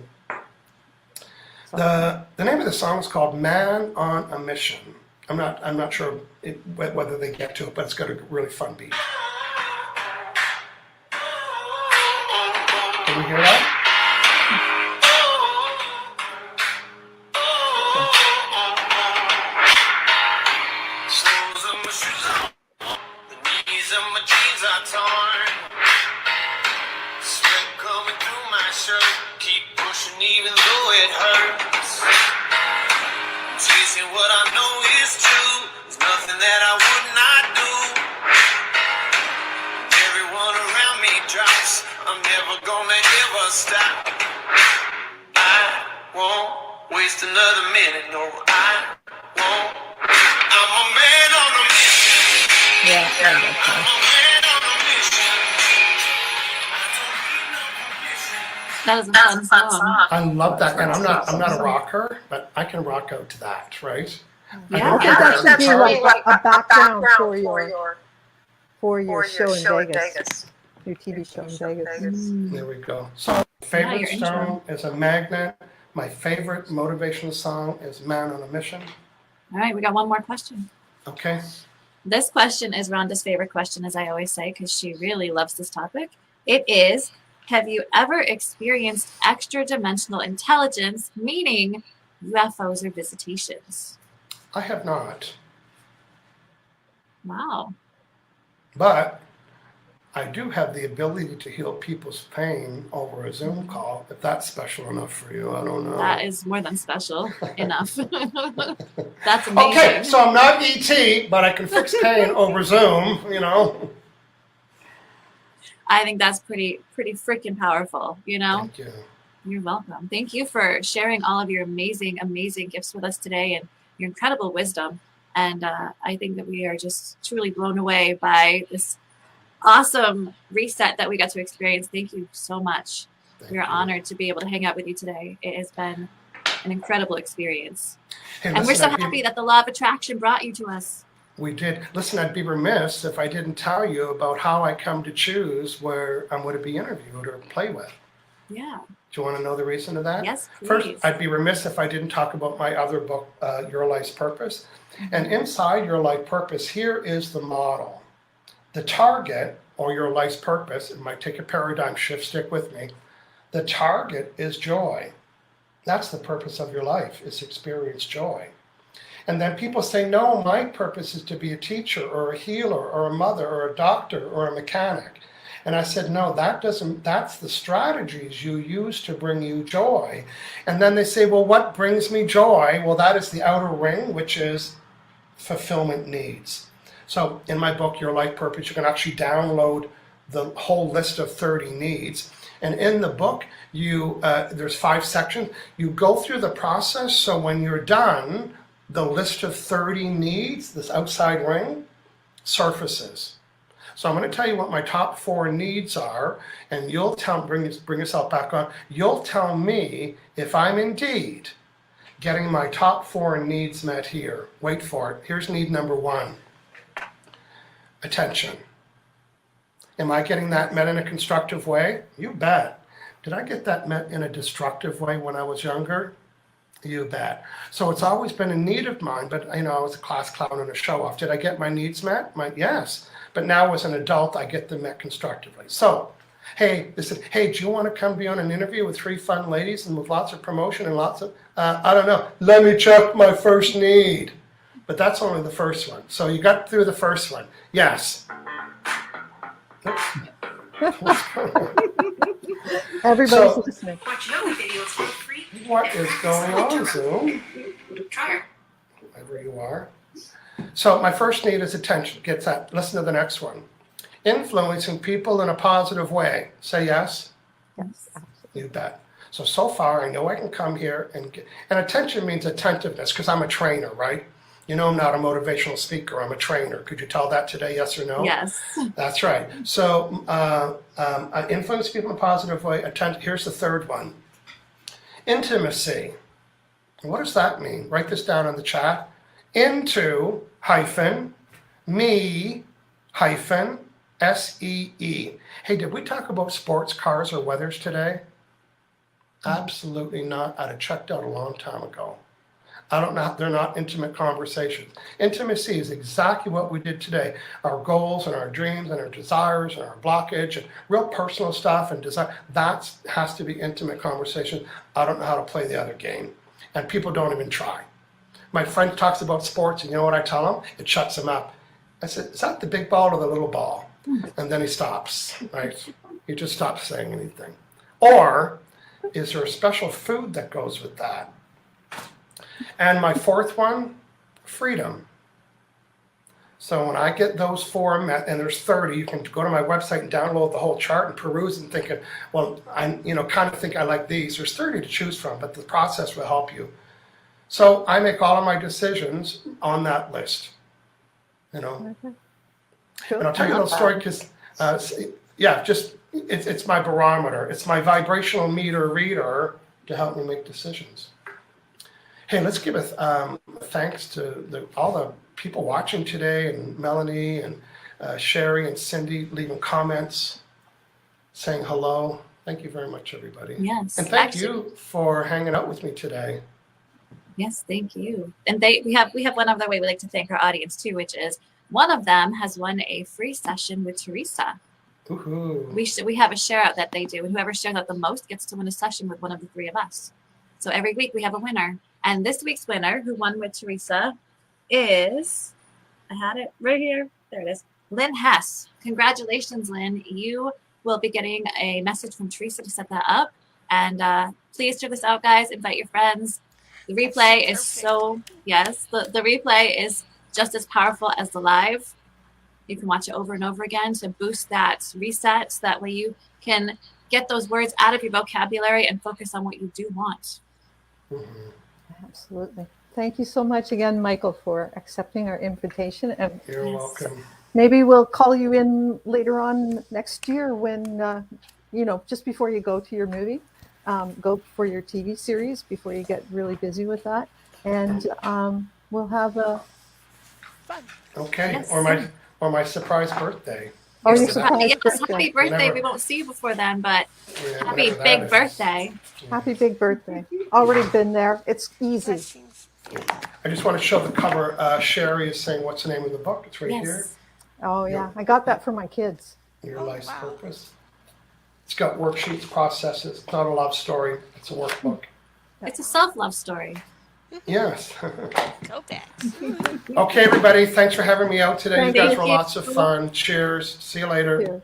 The name of the song is called "Man on a Mission." I'm not sure whether they get to it, but it's got a really fun beat. Can you hear that? The knees of my jeans are torn. Sweat coming through my shirt. Keep pushing even though it hurts. Chasing what I know is true. There's nothing that I would not do. Everyone around me drops. I'm never gonna ever stop. I won't waste another minute. No, I won't. I'm a man on a mission. Yeah, I I'm get that. a man on a mission. I don't need no permission. That was a fun song. I love that, and I'm not a rocker, but I can rock out to that, right? Yeah. I think that should be like a background for your show in Vegas, your TV show in Vegas. There we go. So, favorite your song is a magnet. My favorite motivational song is "Man on a Mission." All right, we got one more question. Okay. This question is Rhonda's favorite question, as I always say, because she really loves this topic. It is, have you ever experienced extra-dimensional intelligence, meaning UFOs or visitations? I have not, Wow. but I do have the ability to heal people's pain over a Zoom call. If that's special enough for you, I don't know. That is more than special enough. That's amazing. Okay, so I'm not ET, but I can fix pain over Zoom, I think that's pretty freaking powerful, Thank you. You're welcome. Thank you for sharing all of your amazing, amazing gifts with us today and your incredible wisdom. And I think that we are just truly blown away by this awesome reset that we got to experience. Thank you so much. We're honored to be able to hang out with you today. It has been an incredible experience. Hey, And we're listen, so happy that the Law of Attraction brought you to us. We did. Listen, I'd be remiss if I didn't tell you about how I come to choose where I'm going to be interviewed or play with. Yeah. Do you want to know the reason of that? Yes, please. First, I'd be remiss if I didn't talk about my other book, Your Life's Purpose. And inside Your Life Purpose, here is the model. The target, or your life's purpose, it might take a paradigm shift, stick with me. The target is joy. That's the purpose of your life, is to experience joy. And then people say, no, my purpose is to be a teacher or a healer or a mother or a doctor or a mechanic. And I said, no, that's the strategies you use to bring you joy. And then they say, well, what brings me joy? Well, that is the outer ring, which is fulfillment needs. So in my book, Your Life Purpose, you can actually download the whole list of 30 needs. And in the book, there's 5 sections. You go through the process, so when you're done, the list of 30 needs, this outside ring, surfaces. So I'm going to tell you what my top 4 needs are, and you'll bring yourself back on. You'll tell me if I'm indeed getting my top 4 needs met here. Wait for it. Here's need number 1. Attention. Am I getting that met in a constructive way? You bet. Did I get that met in a destructive way when I was younger? You bet. So it's always been a need of mine, but I was a class clown and a show off. Did I get my needs met? Yes. But now as an adult, I get them met constructively. So, hey, they said, hey, do you want to come be on an interview with 3 fun ladies and with lots of promotion and lots of, I don't know, let me check my first need. But that's only the first one. So you got through the first one. Yes. What's going on? Everybody's listening. Watch yoga videos for free. What is going on, Zoom? Try her. Wherever you are. So my first need is attention. Get that. Listen to the next one. Influencing people in a positive way. Say yes. Yes. You bet. So far I know I can come here and attention means attentiveness because I'm a trainer, right? I'm not a motivational speaker. I'm a trainer. Could you tell that today, yes or no? Yes. That's right. So I influence people in a positive way. Here's the third one. Intimacy. What does that mean? Write this down in the chat. Into me SEE. Hey, did we talk about sports cars or weathers today? Absolutely not. I'd have checked out a long time ago. I don't know. They're not intimate conversations. Intimacy is exactly what we did today. Our goals and our dreams and our desires and our blockage and real personal stuff and desire. That has to be intimate conversation. I don't know how to play the other game. And people don't even try. My friend talks about sports and you know what I tell him? It shuts him up. I said, is that the big ball or the little ball? And then he stops, right? He just stops saying anything. Or is there a special food that goes with that? And my fourth one, freedom. So when I get those 4 met, and there's 30, you can go to my website and download the whole chart and peruse and thinking, well, I kind of think I like these. There's 30 to choose from, but the process will help you. So I make all of my decisions on that list. Sure. And I'll tell you a little story because, it's my barometer. It's my vibrational meter reader to help me make decisions. Hey, let's give a thanks to all the people watching today, and Melanie and Sherry and Cindy leaving comments, saying hello. Thank you very much, everybody. Yes. And thank you for hanging out with me today. Yes, thank you. And we have one other way we like to thank our audience too, which is one of them has won a free session with Teresa. Woohoo. We have a share out that they do, and whoever shares out the most gets to win a session with one of the 3 of us. So every week we have a winner. And this week's winner, who won with Teresa, is, I had it right here. There it is. Lynn Hess. Congratulations, Lynn. You will be getting a message from Teresa to set that up. And please check this out, guys. Invite your friends. The replay is the replay is just as powerful as the live. You can watch it over and over again to boost that reset. So that way you can get those words out of your vocabulary and focus on what you do want. Mm-hmm. Absolutely. Thank you so much again, Michael, for accepting our invitation. And You're welcome. maybe we'll call you in later on next year when, just before you go to your movie, go for your TV series before you get really busy with that. And we'll have a... Fun. Okay. Yes. Or my surprise birthday. Oh, your Yes, surprise Happy birthday. birthday. Whenever. We won't see you before then, but Yeah, happy whenever that big is. birthday. Happy big birthday. Already been there. It's easy. Blessings. I just want to show the cover. Sherry is saying, what's the name of the book? It's right here. Yes. Oh, yeah. I got that for my kids. Your Oh, Life's wow. Purpose. It's got worksheets, processes. It's not a love story. It's a workbook. It's a self-love story. Yes. Go back. Okay, everybody. Thanks for having me out today. Thank You guys you. were lots of fun. Cheers. See you later. Cheers.